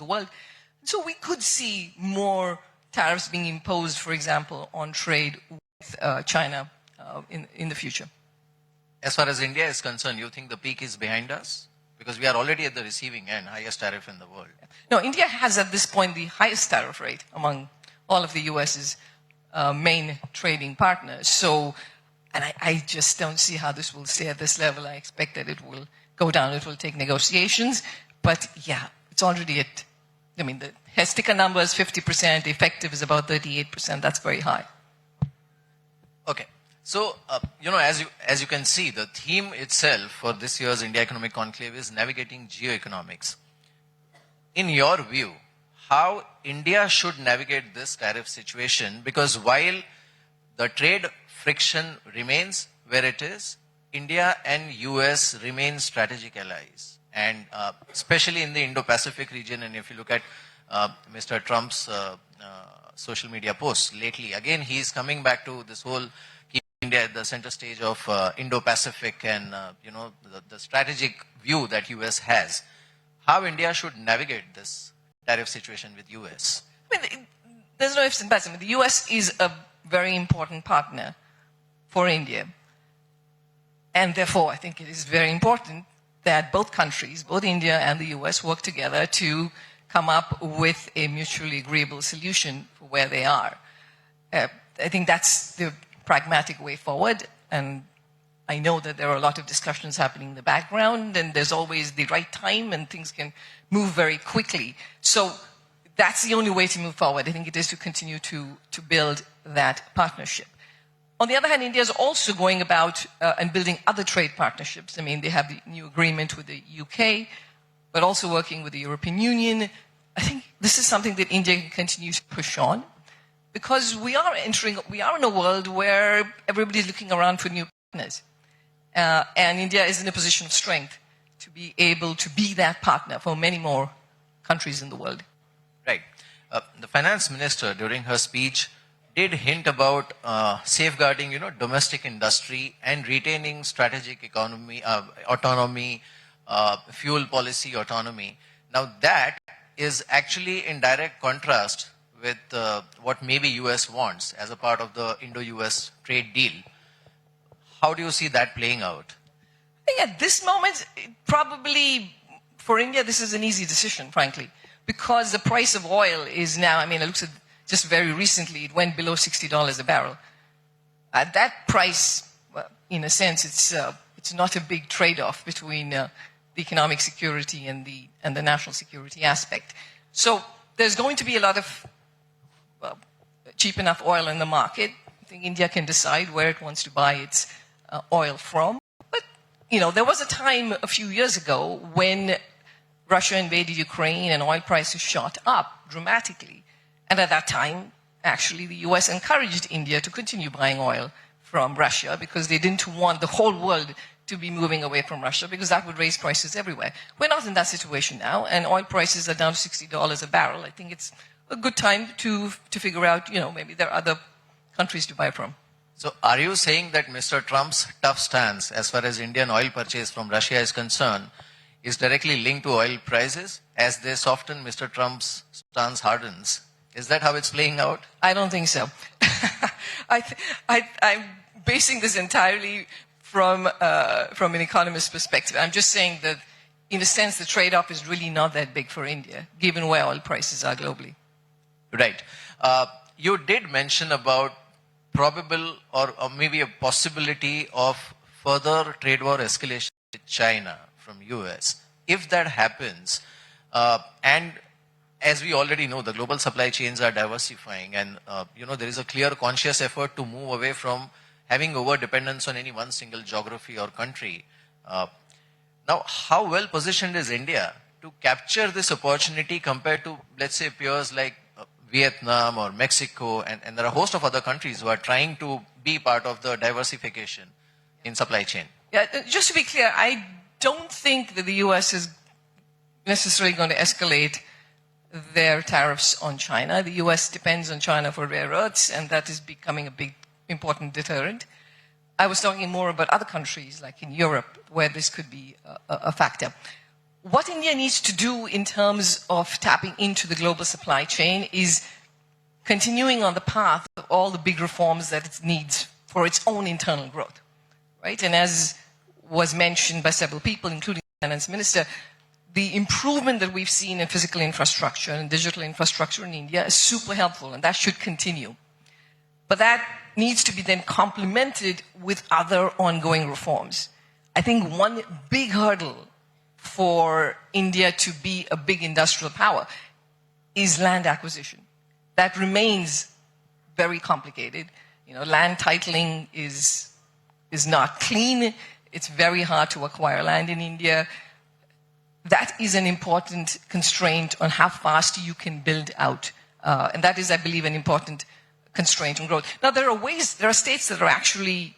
the world. So we could see more tariffs being imposed, for example, on trade with China in the future. As far as India is concerned, you think the peak is behind us? Because we are already at the receiving end, highest tariff in the world. No, India has at this point the highest tariff rate among all of the US's main trading partners. So, and I just don't see how this will stay at this level. I expect that it will go down. It will take negotiations. But yeah, it's already at, I mean, the Hestica number is 50%, effective is about 38%. That's very high. Okay. So, as you can see, the theme itself for this year's India Economic Conclave is navigating geoeconomics. In your view, how India should navigate this tariff situation? Because while the trade friction remains where it is, India and US remain strategic allies. And especially in the Indo-Pacific region, and if you look at Mr. Trump's social media posts lately, again, he's coming back to this whole India at the center stage of Indo-Pacific and, the strategic view that US has. How India should navigate this tariff situation with US? I mean, there's no ifs and buts. I mean, the US is a very important partner for India. And therefore, I think it is very important that both countries, both India and the US, work together to come up with a mutually agreeable solution for where they are. I think that's the pragmatic way forward, and I know that there are a lot of discussions happening in the background, and there's always the right time, and things can move very quickly. So that's the only way to move forward. I think it is to continue to build that partnership. On the other hand, India is also going about and building other trade partnerships. I mean, they have the new agreement with the UK, but also working with the European Union. I think this is something that India can continue to push on, because we are in a world where everybody's looking around for new partners. And India is in a position of strength to be able to be that partner for many more countries in the world. Right. The finance minister, during her speech, did hint about safeguarding, domestic industry and retaining strategic economy, autonomy, fuel policy autonomy. Now that is actually in direct contrast with what maybe US wants as a part of the Indo-US trade deal. How do you see that playing out? I think at this moment, probably for India, this is an easy decision, frankly, because the price of oil is now, I mean, I looked at just very recently, it went below $60 a barrel. At that price, well, in a sense, it's not a big trade-off between the economic security and the national security aspect. So there's going to be a lot of cheap enough oil in the market. I think India can decide where it wants to buy its oil from. But, there was a time a few years ago when Russia invaded Ukraine and oil prices shot up dramatically. And at that time, actually, the US encouraged India to continue buying oil from Russia because they didn't want the whole world to be moving away from Russia, because that would raise prices everywhere. We're not in that situation now, and oil prices are down to $60 a barrel. I think it's a good time to figure out, maybe there are other countries to buy from. So are you saying that Mr. Trump's tough stance as far as Indian oil purchase from Russia is concerned is directly linked to oil prices? As they soften, Mr. Trump's stance hardens. Is that how it's playing out? I don't think so. I'm basing this entirely from an economist's perspective. I'm just saying that, in a sense, the trade-off is really not that big for India, given where oil prices are globally. Right. You did mention about probable or maybe a possibility of further trade war escalation with China from US. If that happens, and as we already know, the global supply chains are diversifying, and there is a clear conscious effort to move away from having over-dependence on any one single geography or country. Now, how well positioned is India to capture this opportunity compared to, let's say, peers like Vietnam or Mexico, and there are a host of other countries who are trying to be part of the diversification in supply chain? Yeah, just to be clear, I don't think that the US is necessarily going to escalate their tariffs on China. The US depends on China for rare earths, and that is becoming a big, important deterrent. I was talking more about other countries, like in Europe, where this could be a factor. what India needs to do in terms of tapping into the global supply chain is continuing on the path of all the big reforms that it needs for its own internal growth, right? And as was mentioned by several people, including the finance minister, the improvement that we've seen in physical infrastructure and digital infrastructure in India is super helpful, and that should continue. But that needs to be then complemented with other ongoing reforms. I think one big hurdle for India to be a big industrial power is land acquisition. That remains very complicated. You know, land titling is not clean. It's very hard to acquire land in India. That is an important constraint on how fast you can build out. And that is, I believe, an important constraint on growth. Now, there are states that are actually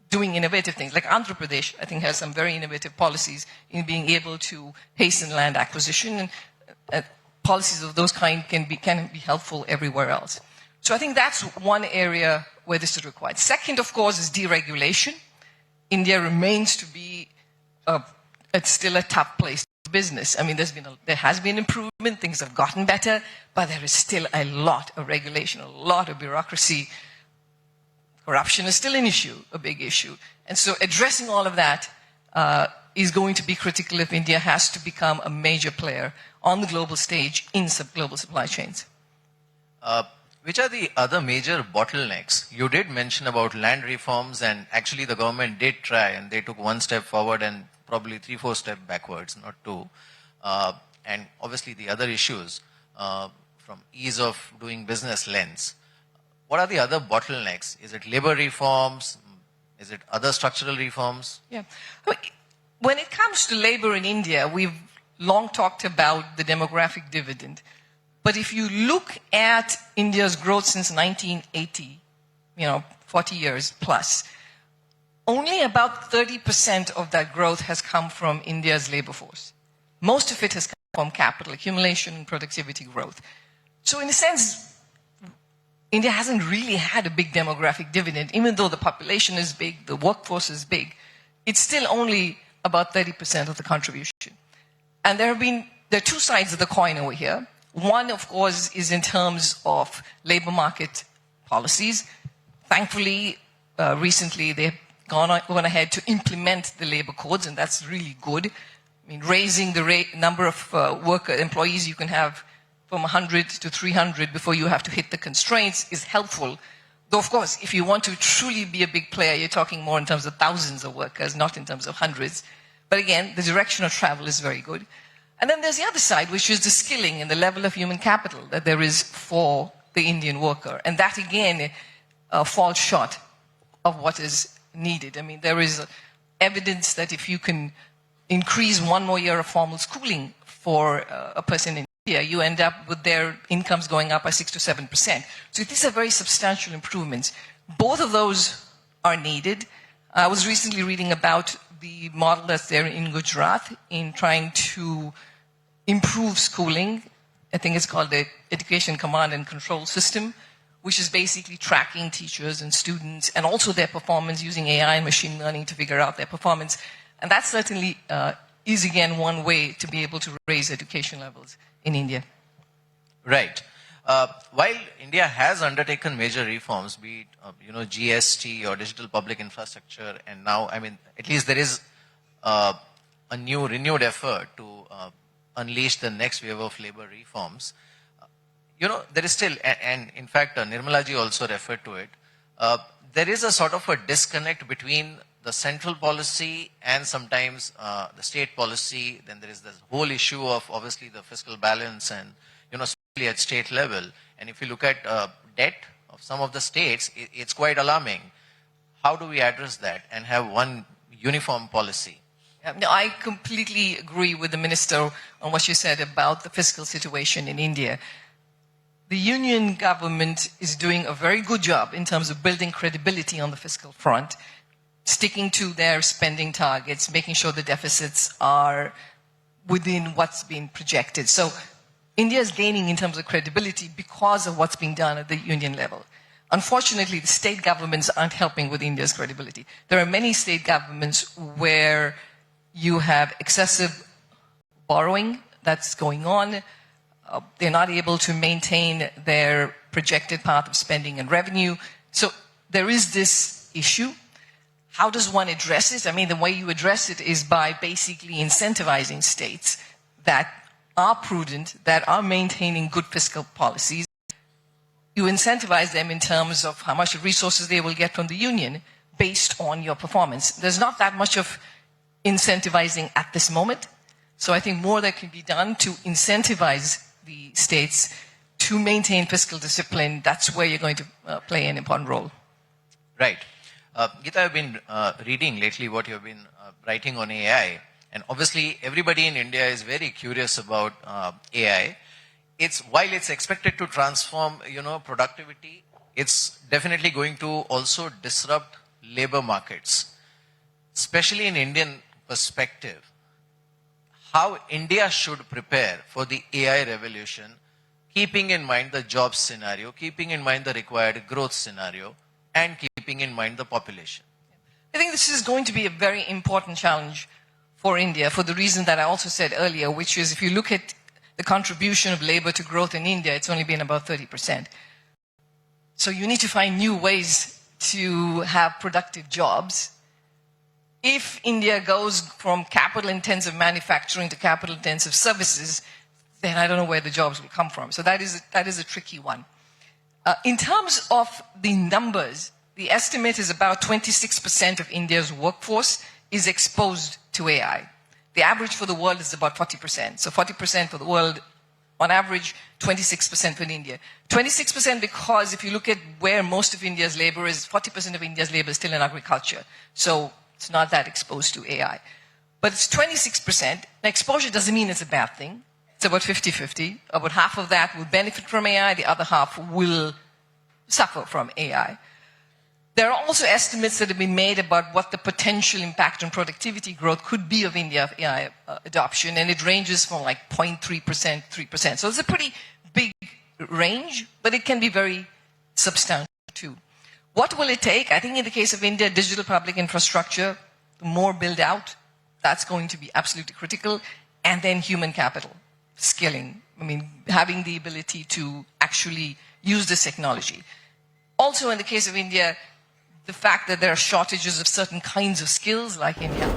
doing innovative things, like Andhra Pradesh, I think, has some very innovative policies in being able to hasten land acquisition, and policies of those kind can be helpful everywhere else. So I think that's one area where this is required. Second, of course, is deregulation. India remains to be it's still a tough place to do business. I mean, there has been improvement, things have gotten better, but there is still a lot of regulation, a lot of bureaucracy. Corruption is still an issue, a big issue. And so addressing all of that is going to be critical if India has to become a major player on the global stage in global supply chains. Which are the other major bottlenecks? You did mention about land reforms, and actually the government did try, and they took one step forward and probably 3-4 steps backwards, not 2. And obviously the other issues from ease of doing business lens. What are the other bottlenecks? Is it labor reforms? Is it other structural reforms? Yeah. When it comes to labor in India, we've long talked about the demographic dividend. But if you look at India's growth since 1980, 40 years plus, only about 30% of that growth has come from India's labor force. Most of it has come from capital accumulation and productivity growth. So in a sense, India hasn't really had a big demographic dividend. Even though the population is big, the workforce is big, it's still only about 30% of the contribution. And there are two sides of the coin over here. One, of course, is in terms of labor market policies. Thankfully, recently they've gone ahead to implement the labor codes, and that's really good. I mean, raising the number of employees you can have from 100 to 300 before you have to hit the constraints is helpful. Though, of course, if you want to truly be a big player, you're talking more in terms of thousands of workers, not in terms of hundreds. But again, the direction of travel is very good. And then there's the other side, which is the skilling and the level of human capital that there is for the Indian worker. And that, again, falls short of what is needed. I mean, there is evidence that if you can increase one more year of formal schooling for a person in India, you end up with their incomes going up by 6 to 7%. So these are very substantial improvements. Both of those are needed. I was recently reading about the model that's there in Gujarat in trying to improve schooling. I think it's called the Education Command and Control System, which is basically tracking teachers and students and also their performance using AI and machine learning to figure out their performance. And that certainly is, again, one way to be able to raise education levels in India. Right. While India has undertaken major reforms, be it GST or digital public infrastructure, and now, I mean, at least there is a renewed effort to unleash the next wave of labor reforms. There is still, and in fact, Nirmala ji also referred to it, there is a sort of a disconnect between the central policy and sometimes the state policy. Then there is this whole issue of obviously the fiscal balance and, especially at state level. And if you look at debt of some of the states, it's quite alarming. How do we address that and have one uniform policy? No, I completely agree with the minister on what she said about the fiscal situation in India. The union government is doing a very good job in terms of building credibility on the fiscal front, sticking to their spending targets, making sure the deficits are within what's been projected. So India is gaining in terms of credibility because of what's being done at the union level. Unfortunately, the state governments aren't helping with India's credibility. There are many state governments where you have excessive borrowing that's going on. They're not able to maintain their projected path of spending and revenue. So there is this issue. How does one address it? I mean, the way you address it is by basically incentivizing states that are prudent, that are maintaining good fiscal policies. You incentivize them in terms of how much resources they will get from the union based on your performance. There's not that much of incentivizing at this moment. So I think more that can be done to incentivize the states to maintain fiscal discipline. That's where you're going to play an important role. Right. Gita, I've been reading lately what you've been writing on AI. And obviously, everybody in India is very curious about AI. While it's expected to transform, productivity, it's definitely going to also disrupt labor markets, especially in Indian perspective. How India should prepare for the AI revolution, keeping in mind the job scenario, keeping in mind the required growth scenario, and keeping in mind the population. I think this is going to be a very important challenge for India for the reason that I also said earlier, which is if you look at the contribution of labor to growth in India, it's only been about 30%. So you need to find new ways to have productive jobs. If India goes from capital-intensive manufacturing to capital-intensive services, then I don't know where the jobs will come from. So that is a tricky one. In terms of the numbers, the estimate is about 26% of India's workforce is exposed to AI. The average for the world is about 40%. So 40% for the world on average, 26% for India. 26% because if you look at where most of India's labor is, 40% of India's labor is still in agriculture. So it's not that exposed to AI. But it's 26%. Now, exposure doesn't mean it's a bad thing. It's about 50-50. About half of that will benefit from AI. The other half will suffer from AI. There are also estimates that have been made about what the potential impact on productivity growth could be of India AI adoption, and it ranges from like 0.3%, 3%. So it's a pretty big range, but it can be very substantial too. What will it take? I think in the case of India, digital public infrastructure, more build out, that's going to be absolutely critical, and then human capital, skilling. I mean, having the ability to actually use this technology. Also in the case of India, the fact that there are shortages of certain kinds of skills like India.